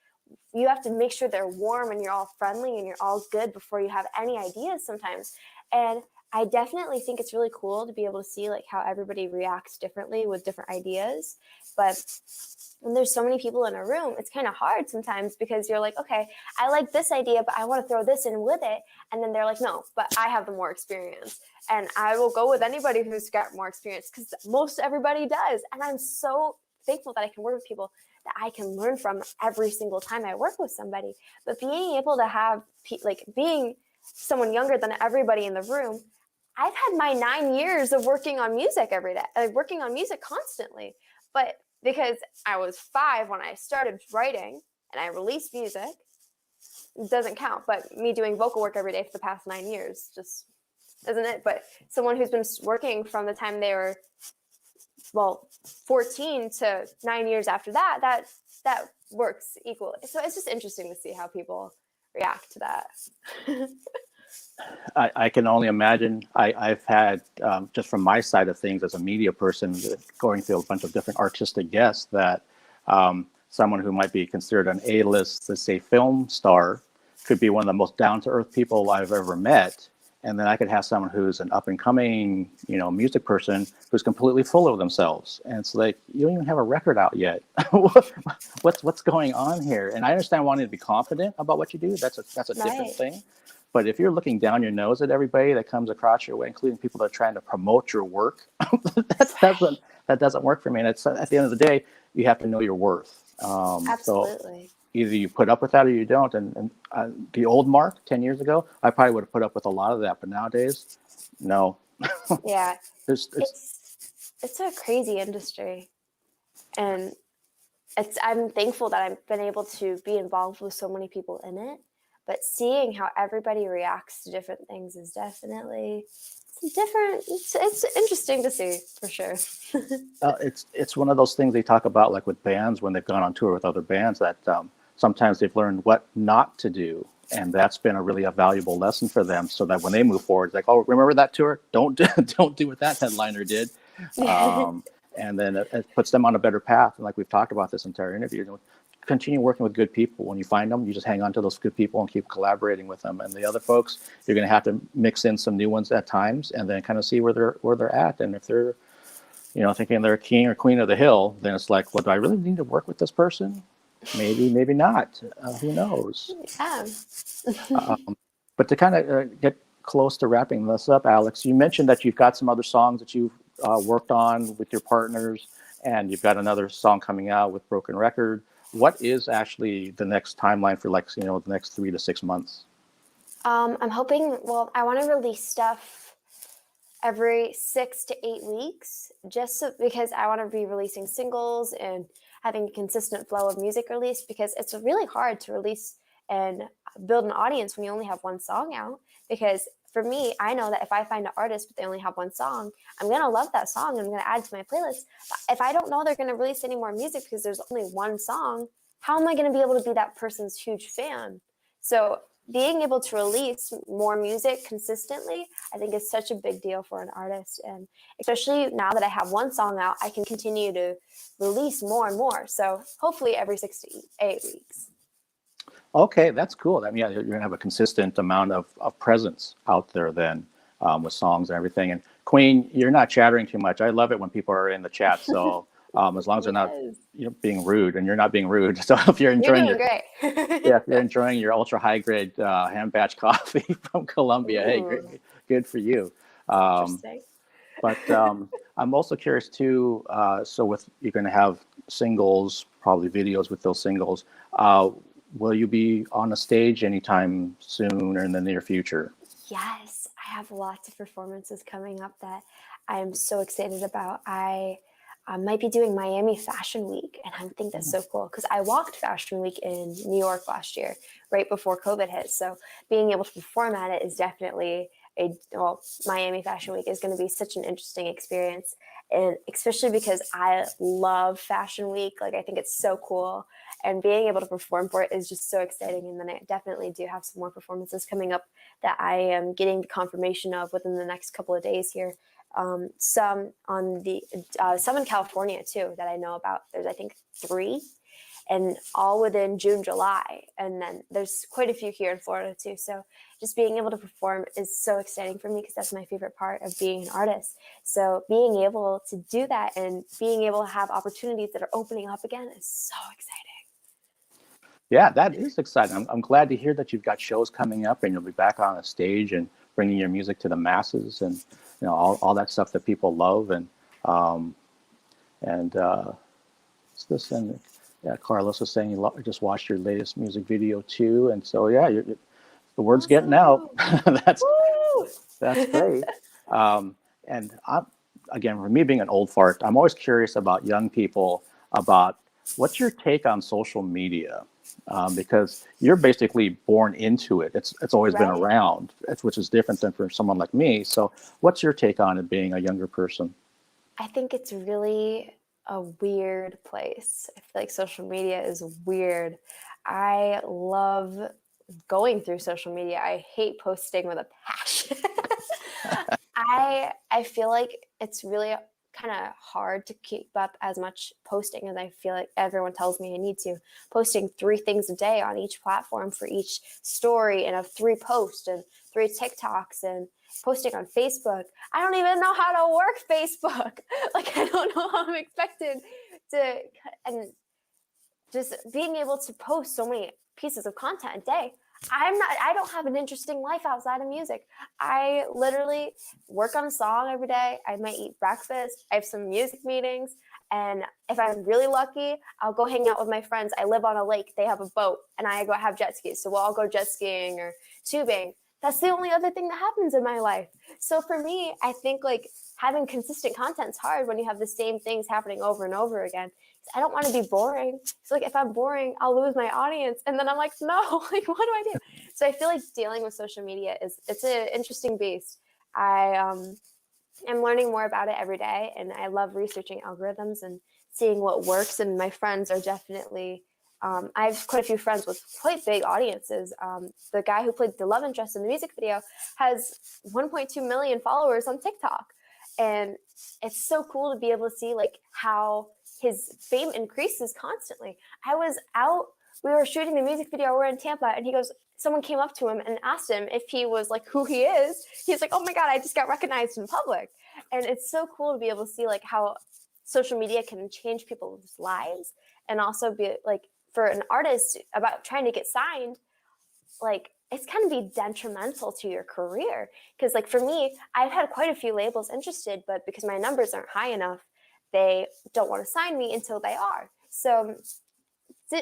you have to make sure they're warm and you're all friendly and you're all good before you have any ideas sometimes. And I definitely think it's really cool to be able to see like how everybody reacts differently with different ideas. But when there's so many people in a room, it's kind of hard sometimes because you're like, okay, I like this idea, but I want to throw this in with it. And then they're like, no, but I have the more experience. And I will go with anybody who's got more experience because most everybody does. And I'm so thankful that I can work with people that I can learn from every single time I work with somebody. But being able to have, like, being someone younger than everybody in the room, I've had my 9 years of working on music every day, like working on music constantly. But because I was 5 when I started writing and I released music, it doesn't count. But me doing vocal work every day for the past 9 years just isn't it? But someone who's been working from the time they were, 14 to 9 years after that, that works equally. So it's just interesting to see how people react to that. I can only imagine. I've had, just from my side of things as a media person, going through a bunch of different artistic guests, that someone who might be considered an A-list, let's say, film star, could be one of the most down-to-earth people I've ever met. And then I could have someone who's an up-and-coming, music person who's completely full of themselves. And it's like, you don't even have a record out yet. What's going on here? And I understand wanting to be confident about what you do. That's a different thing. But if you're looking down your nose at everybody that comes across your way, including people that are trying to promote your work, that doesn't work for me. And it's, at the end of the day, you have to know your worth. Absolutely. So either you put up with that or you don't. And the old Mark 10 years ago, I probably would have put up with a lot of that. But nowadays, no. Yeah. It's a crazy industry. And I'm thankful that I've been able to be involved with so many people in it. But seeing how everybody reacts to different things is definitely it's interesting to see, for sure. It's one of those things they talk about, like with bands when they've gone on tour with other bands, that sometimes they've learned what not to do, and that's been a valuable lesson for them. So that when they move forward, it's like, oh, remember that tour? Don't do what that headliner did, and then it puts them on a better path. And like we've talked about this entire interview, continue working with good people. When you find them, you just hang on to those good people and keep collaborating with them. And the other folks, you're going to have to mix in some new ones at times, and then kind of see where they're at. And if they're, thinking they're king or queen of the hill, then it's like, well, do I really need to work with this person? Maybe not. Who knows? Yeah. But to kind of get close to wrapping this up, Alex, you mentioned that you've got some other songs that you've worked on with your partners, and you've got another song coming out with Broken Record. What is actually the next timeline for, the next 3 to 6 months? I'm hoping, I want to release stuff every 6 to 8 weeks, because I want to be releasing singles and having a consistent flow of music release, because it's really hard to release and build an audience when you only have one song out. Because for me, I know that if I find an artist but they only have one song, I'm going to love that song and I'm going to add it to my playlist. But if I don't know they're going to release any more music because there's only one song, how am I going to be able to be that person's huge fan? So being able to release more music consistently, I think, is such a big deal for an artist. And especially now that I have one song out, I can continue to release more and more. So hopefully every 6 to 8 weeks. Okay, that's cool. I mean, yeah, you're going to have a consistent amount of presence out there then, with songs and everything. And Queen, you're not chattering too much. I love it when people are in the chat. So as long as they're not being rude, and you're not being rude. So if you're enjoying great. if you're enjoying your ultra high grade hand batch coffee from Colombia, hey, great, good for you. But I'm also curious too. So you're going to have singles, probably videos with those singles. Will you be on a stage anytime soon or in the near future? Yes, I have lots of performances coming up that I am so excited about. I might be doing Miami Fashion Week, and I think that's so cool because I walked Fashion Week in New York last year, right before COVID hit. So being able to perform at it is definitely Miami Fashion Week is going to be such an interesting experience, and especially because I love Fashion Week. Like, I think it's so cool. And being able to perform for it is just so exciting. And then I definitely do have some more performances coming up that I am getting the confirmation of within the next couple of days here. Some in California too that I know about. There's, I think, 3, and all within June, July. And then there's quite a few here in Florida too. So just being able to perform is so exciting for me because that's my favorite part of being an artist. So being able to do that and being able to have opportunities that are opening up again is so exciting. Yeah, that is exciting. I'm glad to hear that you've got shows coming up and you'll be back on a stage and bringing your music to the masses and all that stuff that people love. And this? And yeah, Carlos was saying you just watched your latest music video too, and so yeah, the word's getting out. That's great. And again, for me being an old fart, I'm always curious about young people about what's your take on social media, because you're basically born into it. It's always been around, which is different than for someone like me. So, what's your take on it being a younger person? I think it's really a weird place. I feel like social media is weird. I love going through social media. I hate posting with a passion. I feel like it's really kind of hard to keep up as much posting as I feel like everyone tells me I need to. Posting 3 things a day on each platform for each story, and 3 posts and 3 TikToks, and posting on Facebook. I don't even know how to work Facebook. Like, I don't know how I'm expected to, and just being able to post so many pieces of content a day. I don't have an interesting life outside of music. I literally work on a song every day. I might eat breakfast. I have some music meetings. And if I'm really lucky, I'll go hang out with my friends. I live on a lake. They have a boat, and I go have jet skis. So we'll all go jet skiing or tubing. That's the only other thing that happens in my life. So for me, I think like having consistent content is hard when you have the same things happening over and over again. I don't want to be boring. So like if I'm boring, I'll lose my audience. And then I'm like, no, like what do I do? So I feel like dealing with social media it's an interesting beast. I am learning more about it every day, and I love researching algorithms and seeing what works. And my friends are definitely I have quite a few friends with quite big audiences. The guy who played the love interest in the music video has 1.2 million followers on TikTok. And it's so cool to be able to see like how his fame increases constantly. I was out, we were shooting the music video, we're in Tampa, and someone came up to him and asked him if he was like who he is. He's like, oh my God, I just got recognized in public. And it's so cool to be able to see like how social media can change people's lives, and also be like, for an artist about trying to get signed, like it's kind of be detrimental to your career. Because like for me, I've had quite a few labels interested, but because my numbers aren't high enough, they don't want to sign me until they are. So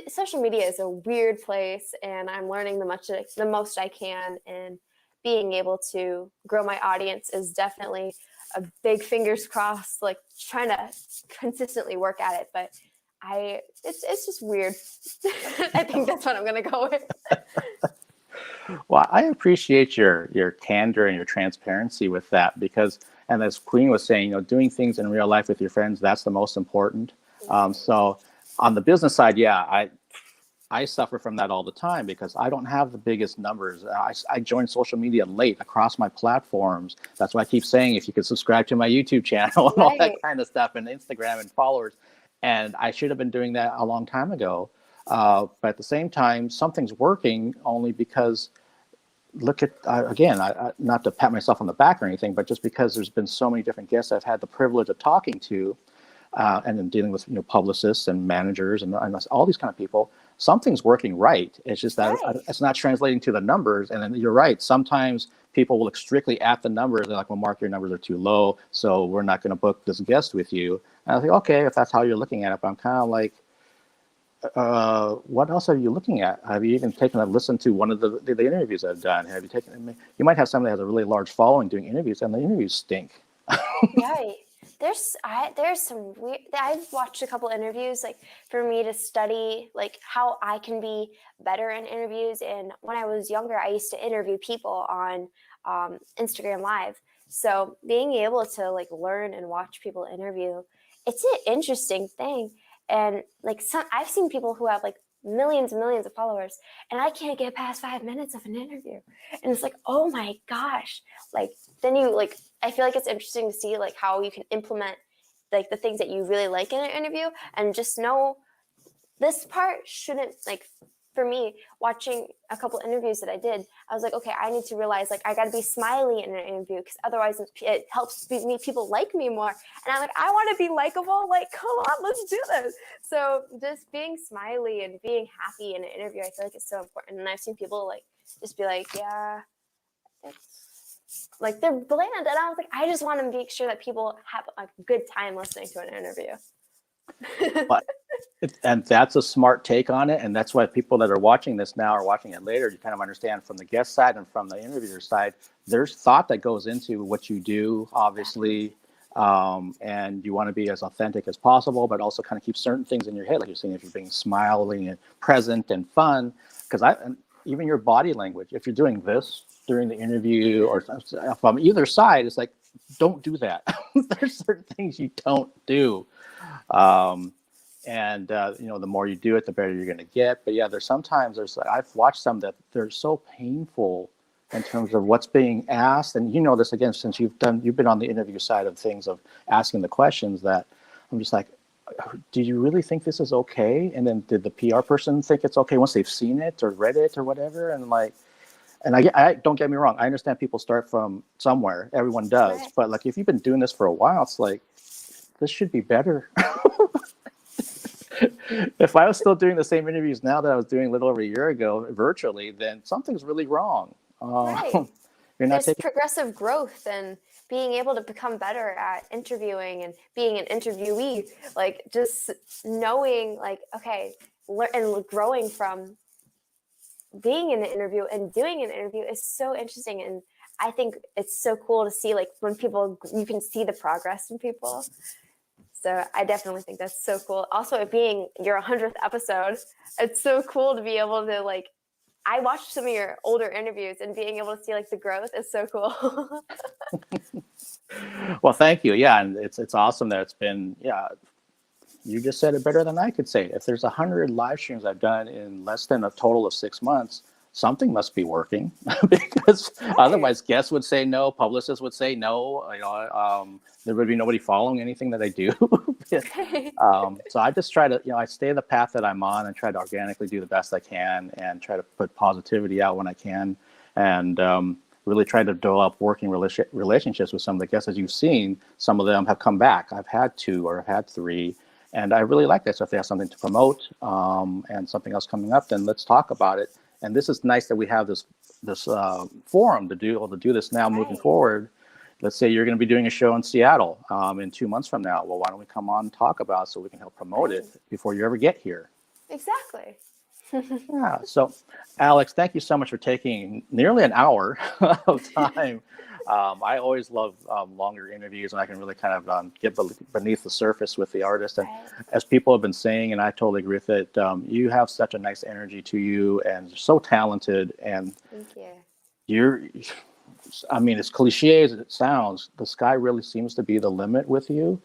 social media is a weird place, and I'm learning the most I can, and being able to grow my audience is definitely a big fingers crossed, like trying to consistently work at it. But it's just weird. I think that's what I'm going to go with. Well, I appreciate your candor and your transparency with that, because, and as Queen was saying, doing things in real life with your friends, that's the most important. So on the business side, yeah, I suffer from that all the time because I don't have the biggest numbers. I joined social media late across my platforms. That's why I keep saying, if you could subscribe to my YouTube channel and all that kind of stuff, and Instagram and followers. And I should have been doing that a long time ago. But at the same time, something's working only because, look at, again, not to pat myself on the back or anything, but just because there's been so many different guests I've had the privilege of talking to, and then dealing with publicists and managers and all these kind of people, something's working right. It's just that it's not translating to the numbers. And then you're right. Sometimes people will look strictly at the numbers. They're like, well, Mark, your numbers are too low, so we're not going to book this guest with you. And I think, okay, if that's how you're looking at it, but I'm kind of like, what else are you looking at? Have you even taken a listen to one of the interviews I've done? Have you taken? You might have somebody that has a really large following doing interviews, and the interviews stink. Right. There's some weird. I've watched a couple interviews, like for me to study like how I can be better in interviews. And when I was younger, I used to interview people on Instagram Live. So being able to like learn and watch people interview, it's an interesting thing. And like I've seen people who have like millions and millions of followers, and I can't get past 5 minutes of an interview. And it's like, oh my gosh. Like then you like, I feel like it's interesting to see like how you can implement like the things that you really like in an interview, and just know this part shouldn't, like for me, watching a couple interviews that I did, I was like, okay, I need to realize like I got to be smiley in an interview, because otherwise it helps me people like me more. And I'm like, I want to be likable. Like, come on, let's do this. So just being smiley and being happy in an interview, I feel like it's so important. And I've seen people like just be like, yeah, it's like they're bland. And I was like, I just want to make sure that people have a good time listening to an interview. But And that's a smart take on it. And that's why people that are watching this now or watching it later, you kind of understand from the guest side and from the interviewer side, there's thought that goes into what you do, obviously. And you want to be as authentic as possible, but also kind of keep certain things in your head. Like you're saying, if you're being smiling and present and fun, because even your body language, if you're doing this during the interview or from either side, it's like, don't do that. There's certain things you don't do. The more you do it, the better you're going to get. But yeah, I've watched some that they're so painful in terms of what's being asked. And you know this again, since you've been on the interview side of things of asking the questions, that I'm just like, do you really think this is okay? And then did the PR person think it's okay once they've seen it or read it or whatever? And I don't get me wrong, I understand people start from somewhere, everyone does. Right. But like, if you've been doing this for a while, it's like, this should be better. If I was still doing the same interviews now that I was doing a little over a year ago virtually, then something's really wrong. Right. There's progressive growth and being able to become better at interviewing and being an interviewee, like just knowing like, okay, and growing from being in the interview and doing an interview is so interesting. And I think it's so cool to see like when you can see the progress in people. So I definitely think that's so cool. Also, it being your 100th episode, it's so cool to be able to like, I watched some of your older interviews and being able to see like the growth is so cool. Well, thank you. Yeah. And it's awesome that it's been, you just said it better than I could say it. If there's 100 live streams I've done in less than a total of 6 months, something must be working because otherwise guests would say no, publicists would say no, there would be nobody following anything that I do. So I just try to, I stay the path that I'm on and try to organically do the best I can and try to put positivity out when I can. And really try to develop working relationships with some of the guests. As you've seen, some of them have come back. I've had 2 or I've had 3. And I really like that. So if they have something to promote and something else coming up, then let's talk about it. And this is nice that we have this forum to do this now moving forward. Let's say you're going to be doing a show in Seattle in 2 months from now. Well, why don't we come on and talk about it so we can help promote it before you ever get here? Exactly. Yeah. So, Alex, thank you so much for taking nearly an hour of time. I always love longer interviews, and I can really kind of get beneath the surface with the artist. And as people have been saying, and I totally agree with it, you have such a nice energy to you, and so talented. And thank you. I mean, as cliche as it sounds, the sky really seems to be the limit with you.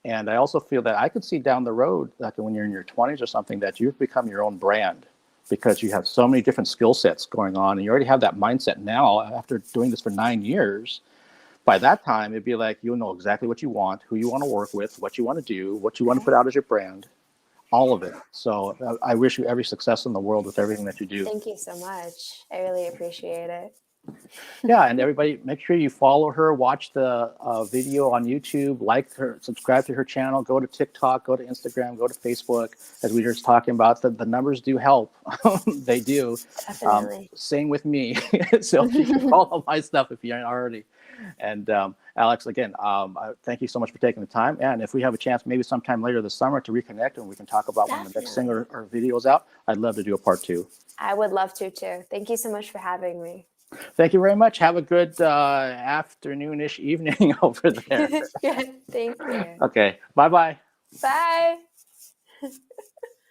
And I also feel that I could see down the road, like when you're in your 20s or something, that you've become your own brand because you have so many different skill sets going on, and you already have that mindset now after doing this for 9 years. By that time, it'd be like, you'll know exactly what you want, who you want to work with, what you want to do, what you want to put out as your brand, all of it. So I wish you every success in the world with everything that you do. Thank you so much. I really appreciate it. Yeah, and everybody, make sure you follow her, watch the video on YouTube, like her, subscribe to her channel, go to TikTok, go to Instagram, go to Facebook. As we were just talking about, the numbers do help. They do. Definitely. Same with me. So you can follow my stuff if you aren't already. And Alex, again, thank you so much for taking the time. And if we have a chance, maybe sometime later this summer to reconnect and we can talk about when the next singer or videos out, I'd love to do a part 2. I would love to too. Thank you so much for having me. Thank you very much. Have a good afternoonish evening over there. Yeah, thank you. Okay. Bye-bye. Bye.